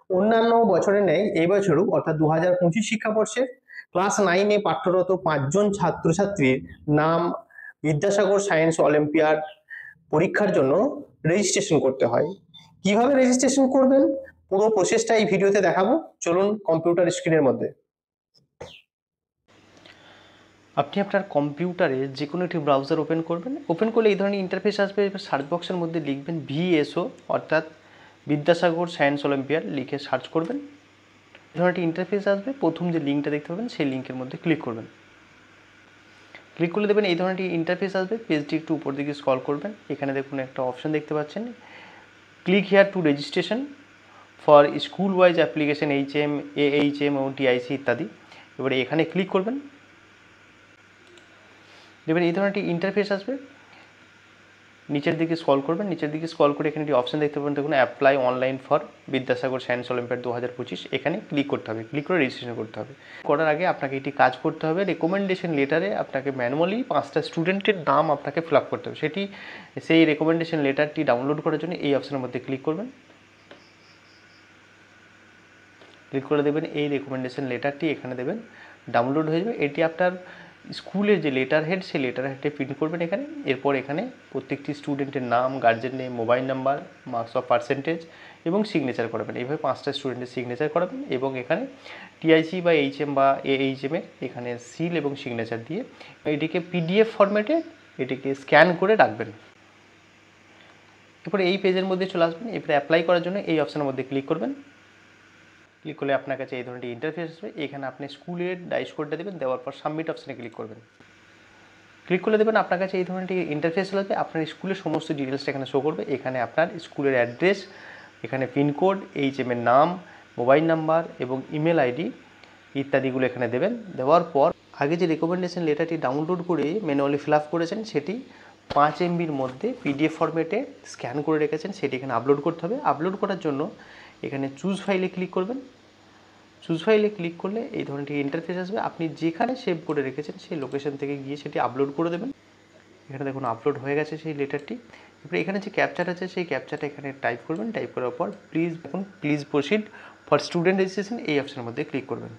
অন্যান্য বছরের ন্যায় এই বছরও অর্থাৎ 2025 শিক্ষাবর্ষে ক্লাস 9-এ পাঠরত 5 জন ছাত্রছাত্রীর নাম বিদ্যাসাগর সায়েন্স অলিম্পিয়াড পরীক্ষার জন্য রেজিস্ট্রেশন করতে হয়। কিভাবে রেজিস্ট্রেশন করবেন পুরো প্রসেসটা এই ভিডিওতে দেখাবো। চলুন কম্পিউটার স্ক্রিনের মধ্যে। আপনি আপনার কম্পিউটারে যে কোনো একটি ব্রাউজার ওপেন করবেন। ওপেন করলে এই ধরনের ইন্টারফেস আসবে। এবার সার্চ বক্সের মধ্যে লিখবেন VSO অর্থাৎ বিদ্যাসাগর সায়েন্স অলিম্পিয়াড লিখে সার্চ করবেন। এই ধরনের একটি ইন্টারফেস আসবে। প্রথম যে লিঙ্কটা দেখতে পাবেন সেই লিঙ্কের মধ্যে ক্লিক করবেন। ক্লিক করলে দেবেন এই ধরনের একটি ইন্টারফেস আসবে। পেজটি একটু উপর দিকে স্ক্রল করবেন। এখানে দেখুন একটা অপশন দেখতে পাচ্ছেন, click here two registration for school wise application HM, AHM এবং TIC ইত্যাদি। এবারে এখানে ক্লিক করবেন। দেখবেন এই ধরনের একটি ইন্টারফেস আসবে। নিচের দিকে স্ক্রল করবেন। নিচের দিকে স্ক্রল করে এখানে একটি অপশন দেখতে পাবেন, দেখুন apply online for Vidyasagar science olympiad 2025। এখানে ক্লিক করতে হবে। ক্লিক করে রেজিস্ট্রেশন করতে হবে। করার আগে আপনাকে একটি কাজ করতে হবে। রেকমেন্ডেশন লেটারে আপনাকে ম্যানুয়ালি 5টা স্টুডেন্টের নাম আপনাকে ফিল আপ করতে হবে। সেই রেকমেন্ডেশন লেটারটি ডাউনলোড করার জন্য এই অপশনের মধ্যে ক্লিক করবেন। ক্লিক করে দেবেন এই রেকমেন্ডেশন লেটারটি এখানে দেবেন, ডাউনলোড হয়ে যাবে। এটি আপনার স্কুলের যে লেটার হেড সেই লেটার হেডে প্রিন্ট করবেন এখানে। এরপর এখানে প্রত্যেকটি স্টুডেন্টের নাম, guardian name, mobile number, marks of percentage এবং সিগনেচার করাবেন। এইভাবে 5টা স্টুডেন্টের সিগনেচার করাবেন এবং এখানে TIC বা HM বা AHM এর এখানে সিল এবং সিগনেচার দিয়ে এটিকে PDF ফরম্যাটে এটিকে স্ক্যান করে রাখবেন। এরপরে এই পেজের মধ্যে চলে আসবেন। এরপরে অ্যাপ্লাই করার জন্য এই অপশনের মধ্যে ক্লিক করবেন। ক্লিক করলে আপনার কাছে এই ধরনের ইন্টারফেস আসবে। এখানে আপনি স্কুলের ডাইস কোডটা দেবেন, দেওয়ার পর সাবমিট অপশনে ক্লিক করবেন। ক্লিক করলে দেবেন আপনার কাছে এই ধরনের ইন্টারফেস আসবে। আপনার স্কুলের সমস্ত ডিটেলসটা এখানে শো করবে। এখানে আপনার স্কুলের অ্যাড্রেস, এখানে পিনকোড, HM এর নাম, মোবাইল নাম্বার এবং ইমেল ID ইত্যাদিগুলো এখানে দেবেন। দেওয়ার পর আগে যে রেকমেন্ডেশন লেটারটি ডাউনলোড করে ম্যানুয়ালি ফিল আপ করেছেন সেটি 5 MBর মধ্যে PDF ফরম্যাটে স্ক্যান করে রেখেছেন, সেটি এখানে আপলোড করতে হবে। আপলোড করার জন্য এখানে চুজ ফাইলে ক্লিক করবেন। চুজ ফাইলে ক্লিক করলে এই ধরনের ইন্টারফেস আসবে। আপনি যেখানে সেভ করে রেখেছেন সেই লোকেশন থেকে গিয়ে সেটি আপলোড করে দেবেন। এখানে দেখুন আপলোড হয়ে গেছে সেই লেটারটি। এরপরে এখানে যে ক্যাপচার আছে সেই ক্যাপচারটা এখানে টাইপ করবেন। টাইপ করার পর please proceed for student registration এই অপশনের মধ্যে ক্লিক করবেন।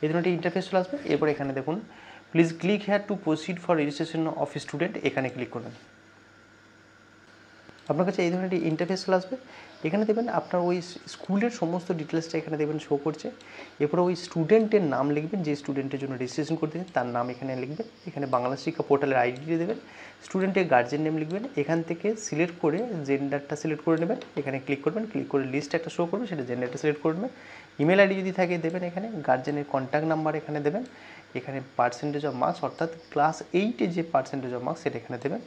এই ধরনের ইন্টারফেস চলে আসবে। এরপর এখানে দেখুন please click here two proceed for registration of student, এখানে ক্লিক করবেন। আপনার কাছে এই ধরনের ইন্টারফেস চলে আসবে। এখানে দেবেন আপনার ওই স্কুলের সমস্ত ডিটেলসটা এখানে দেবেন, শো করছে। এরপরে ওই স্টুডেন্টের নাম লিখবেন, যে স্টুডেন্টের জন্য রেজিস্ট্রেশন করতে চান তার নাম এখানে লিখবেন। এখানে বাংলা শিক্ষা পোর্টালের ID দেবেন। স্টুডেন্টের গার্জেন নেম লিখবেন। এখান থেকে সিলেক্ট করে জেন্ডারটা সিলেক্ট করে নেবেন। এখানে ক্লিক করবেন। ক্লিক করে লিস্ট একটা শো করবে, সেটা জেন্ডারটা সিলেক্ট করে নেবেন। ইমেল ID যদি থাকে দেবেন। এখানে গার্জেনের কন্ট্যাক্ট নাম্বার এখানে দেবেন। এখানে পার্সেন্টেজ অফ মার্কস অর্থাৎ ক্লাস 8-এ যে পার্সেন্টেজ অফ মার্কস সেটা এখানে দেবেন।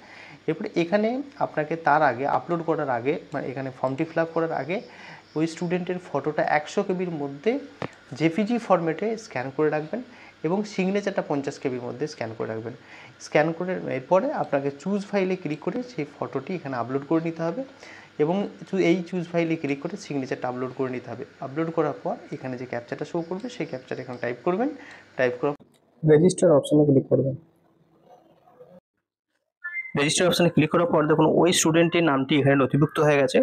এরপরে এখানে আপনাকে তার আগে আপলোড করার আগে মানে এখানে ফর্মটি ফিল আপ করার আগে ওই স্টুডেন্টের ফটোটা 100 KBর মধ্যে JPG ফরম্যাটে স্ক্যান করে রাখবেন এবং সিগনেচারটা 50 KBর মধ্যে স্ক্যান করে রাখবেন। স্ক্যান করে এরপরে আপনাকে চুজ ফাইলে ক্লিক করে সেই ফটোটি এখানে আপলোড করে নিতে হবে এবং এই চুজ ফাইলে ক্লিক করে সিগনেচারটা আপলোড করে নিতে হবে। আপলোড করার পর এখানে যে ক্যাপচারটা শো করবে সেই ক্যাপচারটা এখানে টাইপ করবেন। টাইপ করার রেজিস্টার অপশনে ক্লিক করবেন। রেজিস্টার অপশনে ক্লিক করার পর দেখুন ওই স্টুডেন্টের নামটি এখানে নথিভুক্ত হয়ে গেছে।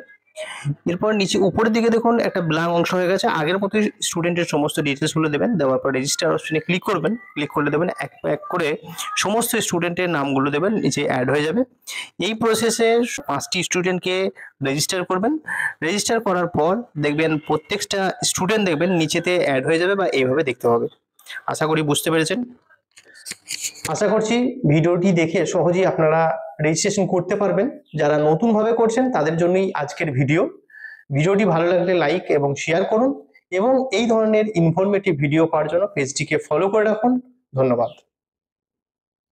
এরপর নিচে উপরের দিকে দেখুন একটা ব্ল্যাঙ্ক অংশ হয়ে গেছে। আগের মতো স্টুডেন্টের সমস্ত ডিটেলসগুলো দেবেন। দেওয়ার পর রেজিস্টার অপশনে ক্লিক করবেন। ক্লিক করলে দেবেন এক এক করে সমস্ত স্টুডেন্টের নামগুলো দেবেন, নিচে অ্যাড হয়ে যাবে। এই প্রসেসে 5টি স্টুডেন্টকে রেজিস্টার করবেন। রেজিস্টার করার পর দেখবেন প্রত্যেকটা স্টুডেন্ট দেখবেন নিচেতে অ্যাড হয়ে যাবে বা এইভাবে দেখতে হবে। আশা করি বুঝতে পেরেছেন। আশা করছি ভিডিওটি দেখে সহজেই আপনারা রেজিস্ট্রেশন করতে পারবেন। যারা নতুনভাবে করছেন তাদের জন্যই আজকের ভিডিওটি ভালো লাগলে লাইক এবং শেয়ার করুন এবং এই ধরনের ইনফরমেটিভ ভিডিও পাওয়ার জন্য পেজটিকে ফলো করে রাখুন। ধন্যবাদ।